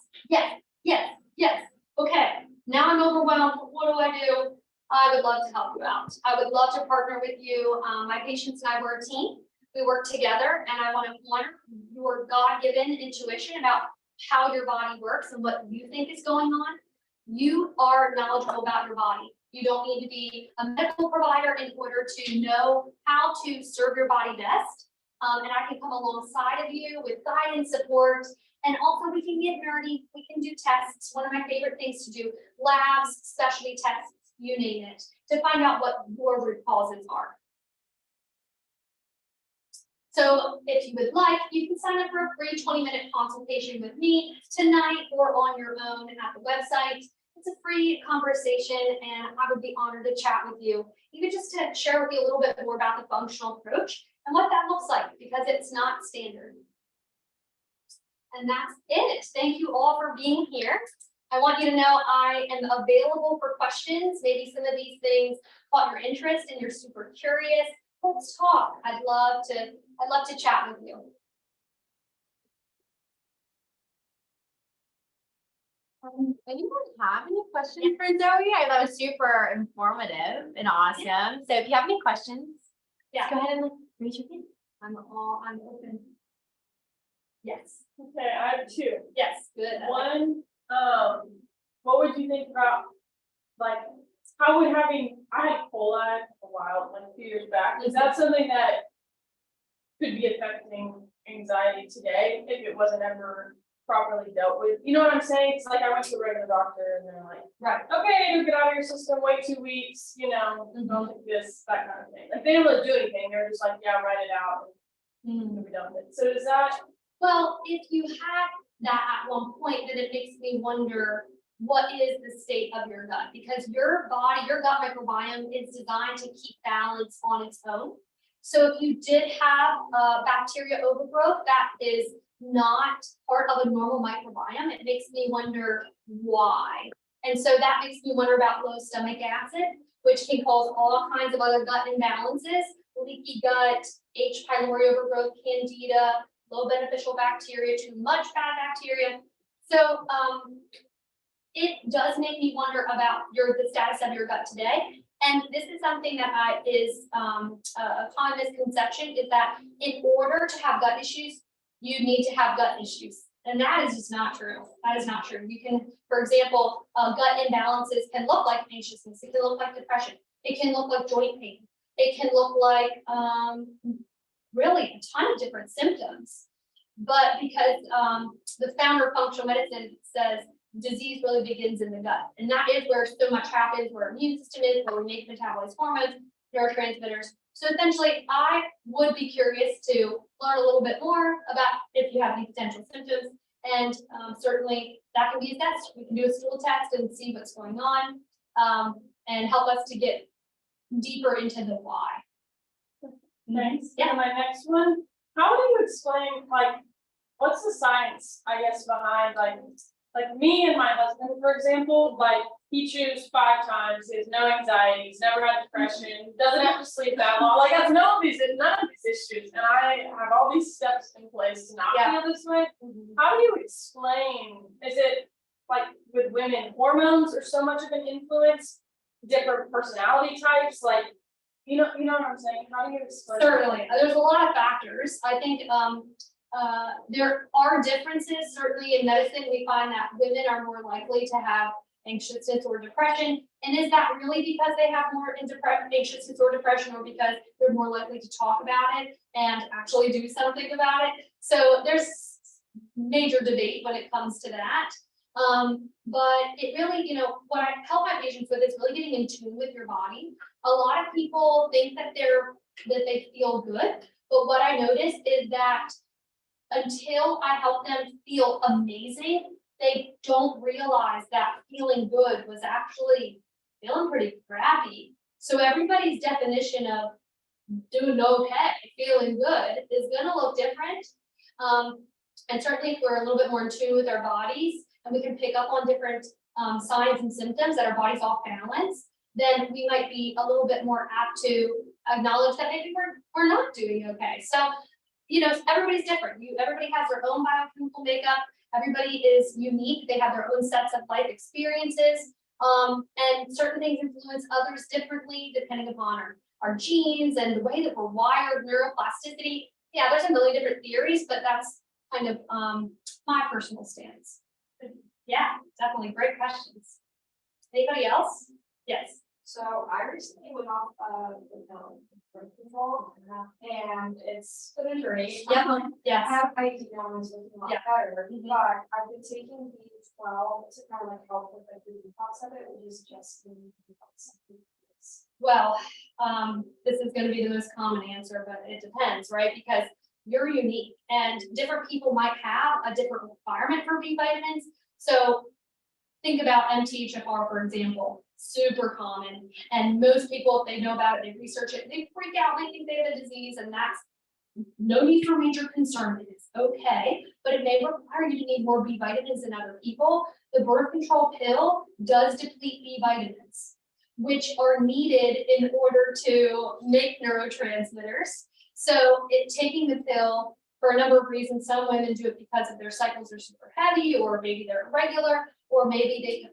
Okay, now I'm overwhelmed. What do I do? I would love to help you out. I would love to partner with you. My patients and I were a team. We work together, and I want to honor your God-given intuition about how your body works and what you think is going on. You are knowledgeable about your body. You don't need to be a medical provider in order to know how to serve your body best. And I can come alongside of you with guidance, support, and also we can get nerdy. We can do tests. One of my favorite things to do, labs, specialty tests, you name it, to find out what your root causes are. So if you would like, you can sign up for a free 20-minute consultation with me tonight or on your own at the website. It's a free conversation, and I would be honored to chat with you, even just to share with you a little bit more about the functional approach and what that looks like, because it's not standard. And that's it. Thank you all for being here. I want you to know I am available for questions. Maybe some of these things caught your interest and you're super curious. Let's talk. I'd love to chat with you. Anyone have any questions for Zoe? I thought it was super informative and awesome. So if you have any questions, Yeah, go ahead and raise your hand. I'm open. Yes. Okay, I have 2. Yes. Good. One, what would you think about, like, how would I had coli a while, like a few years back. Is that something that could be affecting anxiety today if it wasn't ever properly dealt with? You know what I'm saying? It's like I went to a regular doctor and they're like, Right. okay, it'll get out of your system, wait 2 weeks, you know, don't take this, that kind of thing. Like they don't really do anything. They're just like, yeah, write it out and be done with it. So is that? Well, if you had that at one point, then it makes me wonder, what is the state of your gut? Because your body, your gut microbiome is designed to keep balance on its own. So if you did have bacteria overgrowth that is not part of a normal microbiome, it makes me wonder why. And so that makes me wonder about low stomach acid, which can cause all kinds of other gut imbalances, leaky gut, H. pylori overgrowth, candida, low beneficial bacteria, too much bad bacteria. So it does make me wonder about the status of your gut today. And this is something that is a common misconception, is that in order to have gut issues, you need to have gut issues. And that is just not true. That is not true. You can, for example, gut imbalances can look like anxiousness. It can look like depression. It can look like joint pain. It can look like really a ton of different symptoms. But because the founder of functional medicine says disease really begins in the gut. And that is where so much happens, where our immune system is, where we make metabolize hormones, neurotransmitters. So essentially, I would be curious to learn a little bit more about if you have any potential symptoms. And certainly that can be a test. We can do a stool test and see what's going on and help us to get deeper into the why. Thanks. Yeah. And my next one, how do you explain, like, what's the science, I guess, behind, like, like me and my husband, for example, like he chews 5 times, he has no anxieties, never had depression, doesn't have to sleep that long, like has none of these issues, and I have all these steps in place to not feel this way. How do you explain, is it like with women, hormones are so much of an influence, different personality types, like, you know what I'm saying, how do you explain? Certainly, there's a lot of factors. I think there are differences. Certainly in medicine, we find that women are more likely to have anxiousness or depression. And is that really because they have more anxiousness or depression, or because they're more likely to talk about it and actually do something about it? So there's major debate when it comes to that. But it really, what I help my patients with is really getting in tune with your body. A lot of people think that they feel good, but what I notice is that until I help them feel amazing, they don't realize that feeling good was actually feeling pretty crappy. So everybody's definition of doing okay, feeling good is gonna look different. And certainly if we're a little bit more in tune with our bodies and we can pick up on different signs and symptoms that our body's off balance, then we might be a little bit more apt to acknowledge that maybe we're not doing okay. So, everybody's different. Everybody has their own biochemical makeup. Everybody is unique. They have their own sets of life experiences. And certain things influence others differently depending upon our genes and the way that we're wired, neuroplasticity. Yeah, there's a million different theories, but that's kind of my personal stance. Yeah, definitely great questions. Anybody else? Yes. So I recently went off birth control, and it's been a journey. Yeah. Yes. I have IUD now, it's looking a lot better, but I've been taking B12 to kind of like help with like the detox of it, which is just the detox. Well, this is going to be the most common answer, but it depends, right? Because you're unique and different people might have a different requirement for B vitamins. So think about MTHFR, for example, super common. And most people, if they know about it, they research it, they freak out, they think they have a disease, and that's no need for major concern. It's okay, but it may require you to need more B vitamins than other people. The birth control pill does deplete B vitamins, which are needed in order to make neurotransmitters. So taking the pill for a number of reasons, some women do it because of their cycles are super heavy, or maybe they're irregular, or maybe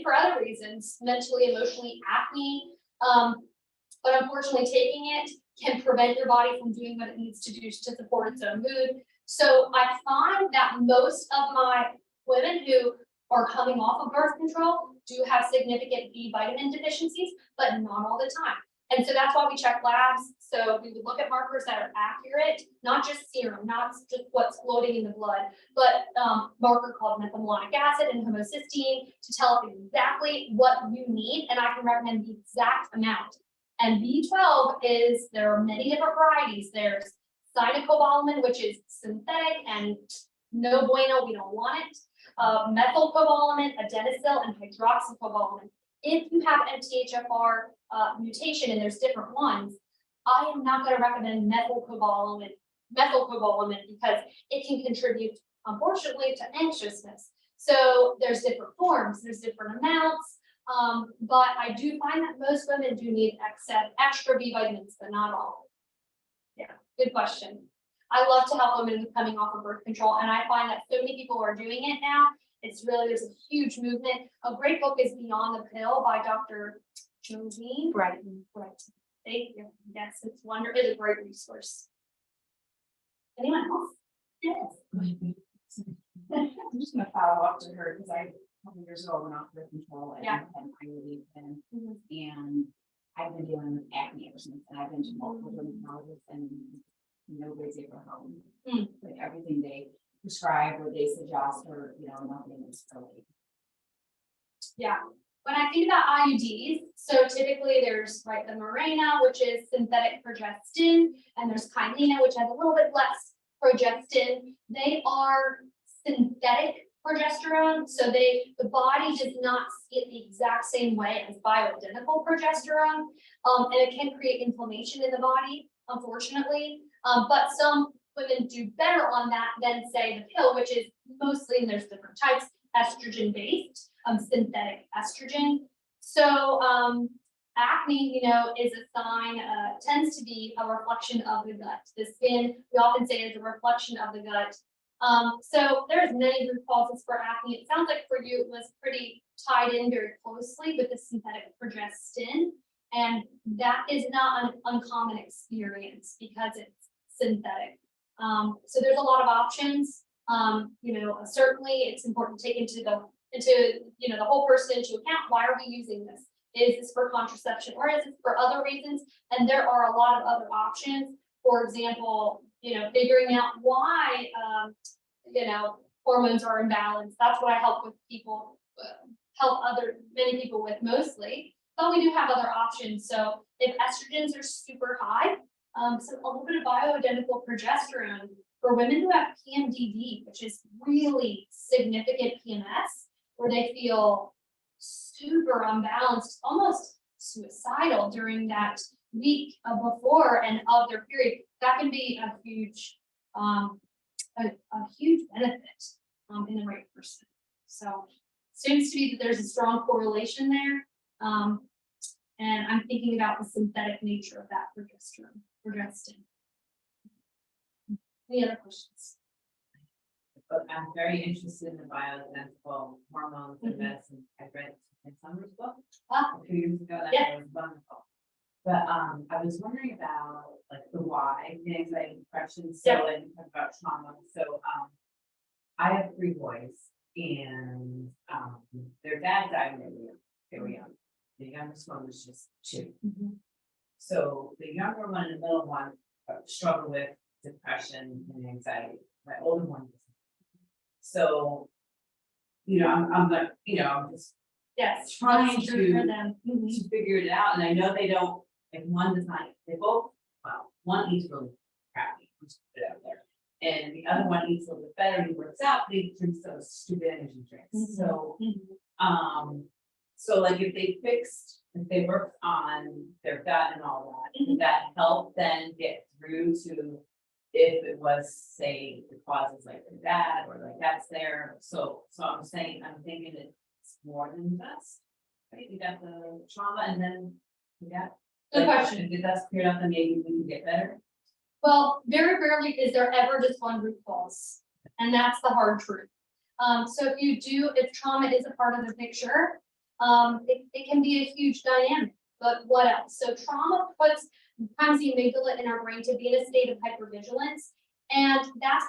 for other reasons, mentally, emotionally, acne. But unfortunately, taking it can prevent your body from doing what it needs to do to support its own mood. So I find that most of my women who are coming off of birth control do have significant B vitamin deficiencies, but not all the time. And so that's why we check labs. So we would look at markers that are accurate, not just serum, not just what's floating in the blood, but marker called methylmalonic acid and homocysteine to tell us exactly what you need, and I can recommend the exact amount. And B12 there are many different varieties. There's cyanocobalamin, which is synthetic and no bueno, we don't want it. Methylcobalamin, adenylyl, and hydroxycobalamin. If you have MTHFR mutation, and there's different ones, I am not going to recommend methylcobalamin because it can contribute, unfortunately, to anxiousness. So there's different forms, there's different amounts, but I do find that most women do need extra B vitamins, but not all. Yeah, good question. I love to help women coming off of birth control, and I find that so many people are doing it now. There's a huge movement. A great book is Beyond the Pill by Dr. Josine. Right. Thank you. Yes, it's a great resource. Anyone else? Yes. I'm just gonna follow up to her because a couple years ago went off birth control and Yeah. had IUD and I've been dealing with acne ever since, and I've been to multiple dermatologists and nobody's ever home. Like everything they prescribe or they suggest, or nothing is really. Yeah. When I think about IUDs, so typically there's the Mirena, which is synthetic progestin, and there's Kylena, which has a little bit less progestin. They are synthetic progesterone, so the body does not see it the exact same way as bioidentical progesterone, and it can create inflammation in the body, unfortunately. But some women do better on that than say the pill, which is mostly, and there's different types, estrogen based, synthetic estrogen. So, acne, is a sign, tends to be a reflection of the gut. The skin, we often say, is a reflection of the gut. So there's many root causes for acne. It sounds like for you, it was pretty tied in very closely with the synthetic progestin. And that is not an uncommon experience because it's synthetic. So there's a lot of options. Certainly it's important to take into the whole person into account. Why are we using this? Is this for contraception or is it for other reasons? And there are a lot of other options. For example, figuring out why, hormones are imbalanced. That's what I help with people, many people with mostly. But we do have other options. So if estrogens are super high, so a little bit of bioidentical progesterone for women who have PMDD, which is really significant PMS, where they feel super unbalanced, almost suicidal during that week before and of their period, that can be a huge benefit in the right person. So seems to be that there's a strong correlation there. And I'm thinking about the synthetic nature of that progestin. Any other questions? But I'm very interested in the bioidentical hormones and medicine. I read in Summer's book a few years ago. That was wonderful. But I was wondering about like the why, the anxiety, depression. So and you talk about trauma. So I have 3 boys, and their dad died when they were young. The youngest one was just 2. So the younger one and the middle one struggle with depression and anxiety. My older one doesn't. So, I'm like, I'm just trying to figure it out. And I know they don't, if one does not, they both, well, one eats really crappy, just put it out there. And the other one eats a little bit better, he works out, but he drinks those stupid energy drinks. So, so like if they worked on their gut and all that, would that help then get through to if it was, say, the causes like the dad or like that's there. So I'm thinking it's more than just, right? You got the trauma and then you got. Good question. If that's cleared up, then maybe we can get better. Well, very rarely is there ever just one root cause, and that's the hard truth. So if trauma is a part of the picture, it can be a huge dynamic, but what else? So trauma puts times the amygdala in our brain to be in a state of hypervigilance, and that's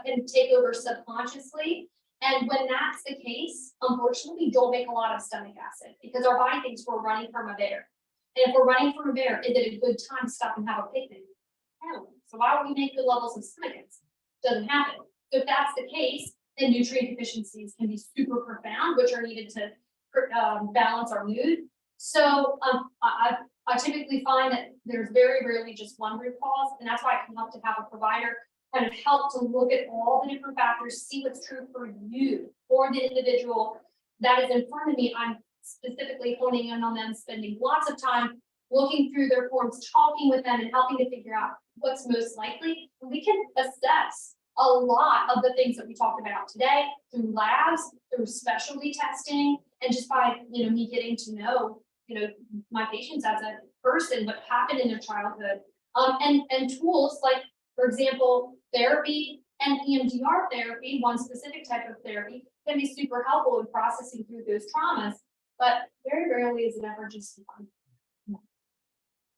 can take over subconsciously. And when that's the case, unfortunately, we don't make a lot of stomach acid because our body thinks we're running from a bear. And if we're running from a bear, is it a good time to stop and have a picnic? No. So why would we make good levels of stomach acid? Doesn't happen. So if that's the case, then nutrient deficiencies can be super profound, which are needed to balance our mood. So I typically find that there's very rarely just one root cause, and that's why it can help to have a provider kind of help to look at all the different factors, see what's true for you, for the individual that is in front of me. I'm specifically honing in on them, spending lots of time looking through their forms, talking with them and helping to figure out what's most likely. And we can assess a lot of the things that we talked about today through labs, through specialty testing, and just by me getting to know my patients as a person, what happened in their childhood, and tools like, for example, therapy and EMDR therapy, one specific type of therapy, can be super helpful in processing through those traumas, but very rarely is it ever just one.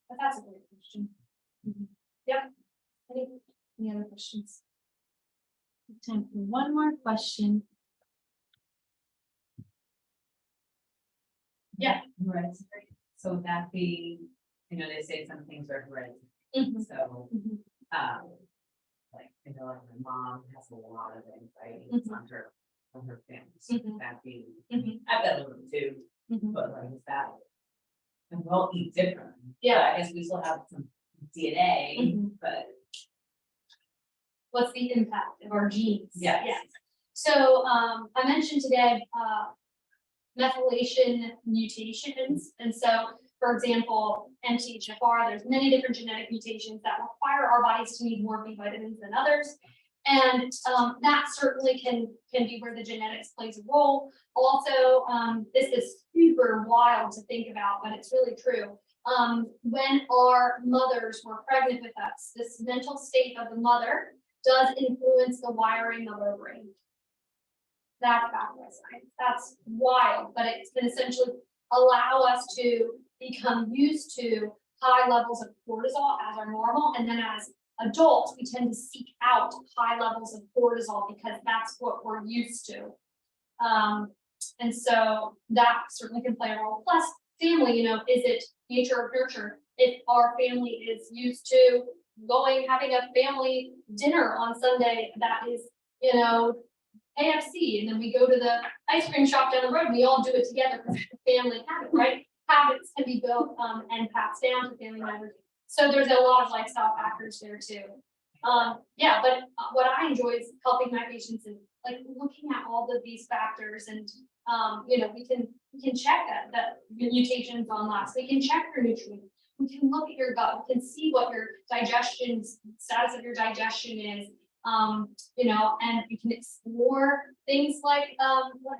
But that's a great question. Yep. Any other questions? Time for one more question. Yeah. Hereditary. So would that be, they say some things are hereditary. So, like, like my mom has a lot of anxiety on her family. So would that be, I've got a little too, but like, is that, and we'll eat different. Yeah. I guess we still have some DNA, but. What's the impact of our genes? Yes. Yeah. So I mentioned today methylation mutations. And so, for example, MTHFR, there's many different genetic mutations that require our bodies to need more B vitamins than others. And that certainly can be where the genetics plays a role. Also, this is super wild to think about, but it's really true. When our mothers were pregnant with us, this mental state of the mother does influence the wiring of our brain. That's back by science. That's wild, but it can essentially allow us to become used to high levels of cortisol as our normal, and then as adults, we tend to seek out high levels of cortisol because that's what we're used to. And so that certainly can play a role. Plus, family, is it nature or nurture? If our family is used to having a family dinner on Sunday, that is, AFC, and then we go to the ice cream shop down the road, and we all do it together because it's a family habit, right? Habits can be built and passed down to family members. So there's a lot of lifestyle factors there too. Yeah, but what I enjoy is helping my patients and like looking at all of these factors, and we can check that mutations on lots. We can check your nutrients. We can look at your gut. We can see what your status of your digestion is. And we can explore things like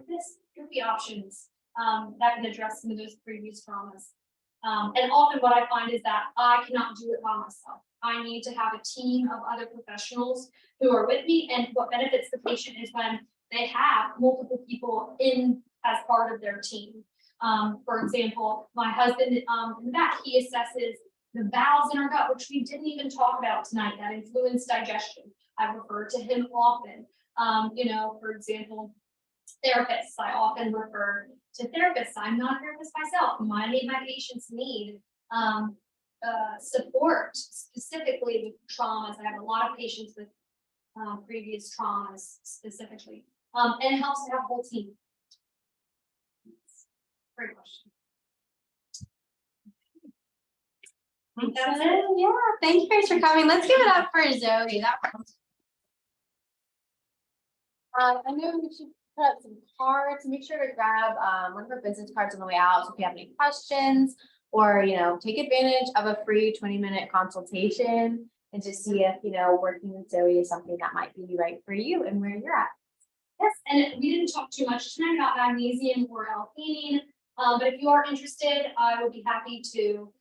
this therapy options that can address some of those previous traumas. And often what I find is that I cannot do it by myself. I need to have a team of other professionals who are with me, and what benefits the patient is when they have multiple people in as part of their team. For example, my husband in the back, he assesses the valves in our gut, which we didn't even talk about tonight, that influence digestion. I refer to him often. For example, therapists, I often refer to therapists. I'm not a therapist myself. Many of my patients need support specifically with traumas. I have a lot of patients with previous traumas specifically. And it helps to have a whole team. Great question. That's it. Yeah, thank you guys for coming. Let's give it up for Zoe. I know we should put up some cards. Make sure to grab one of our business cards on the way out. So if you have any questions, or take advantage of a free 20-minute consultation and just see if working with Zoe is something that might be right for you and where you're at. Yes, and we didn't talk too much tonight about magnesium or L-theanine, but if you are interested, I would be happy to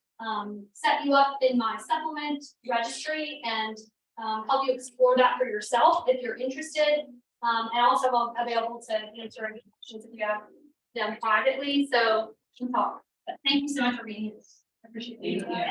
set you up in my supplement registry and help you explore that for yourself if you're interested. And also I'm available to answer any questions if you have them privately, so we can talk. But thank you so much for being here. I appreciate it. Thank you.